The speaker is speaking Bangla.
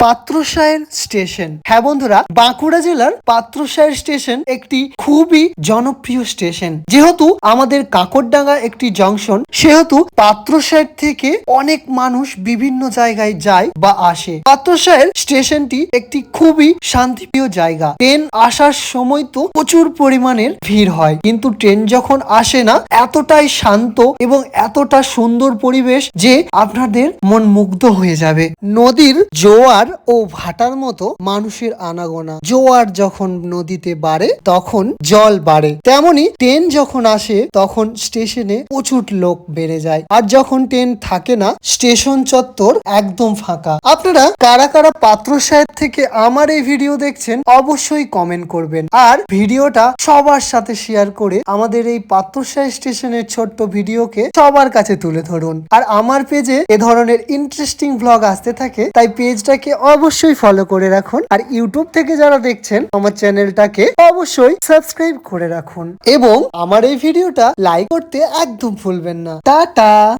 পাত্রসায়ের স্টেশন। হ্যাঁ বন্ধুরা, বাঁকুড়া জেলার পাত্রসায়ের স্টেশন একটি খুবই জনপ্রিয় স্টেশন। যেহেতু আমাদের কাকরডাঙ্গা একটি জংশন, সেহেতু পাত্রসায়ের থেকে অনেক মানুষ বিভিন্ন জায়গায় যায় বা আসে। পাত্রসায়ের স্টেশনটি একটি খুবই শান্তিপ্রিয় জায়গা। ট্রেন আসার সময় তো প্রচুর পরিমাণের ভিড় হয়, কিন্তু ট্রেন যখন আসে না, এতটাই শান্ত এবং এতটা সুন্দর পরিবেশ যে আপনাদের মন মুগ্ধ হয়ে যাবে। নদীর জোয়ার ও ভাটার মতো মানুষের আনাগোনা। জোয়ার যখন নদীতে বাড়ে তখন জল বাড়ে, তেমনি ট্রেন যখন আসে তখন স্টেশনে প্রচুর লোক বেড়ে যায়। আর যখন ট্রেন থাকে না, স্টেশন চত্বর একদম ফাঁকা। আপনারা কারা কারা পাত্রসায়ের থেকে আমার এই ভিডিও দেখছেন অবশ্যই কমেন্ট করবেন, আর ভিডিওটা সবার সাথে শেয়ার করে আমাদের এই পাত্রসায় স্টেশনের ছোট্ট ভিডিওকে সবার কাছে তুলে ধরুন। আর আমার পেজে এ ধরনের ইন্টারেস্টিং ব্লগ আসতে থাকে, তাই পেজটাকে অবশ্যই ফলো করে রাখুন। আর ইউটিউব থেকে যারা দেখছেন আমার চ্যানেলটাকে অবশ্যই সাবস্ক্রাইব করে রাখুন এবং আমার এই ভিডিওটা লাইক করতে একদম ভুলবেন না। টাটা।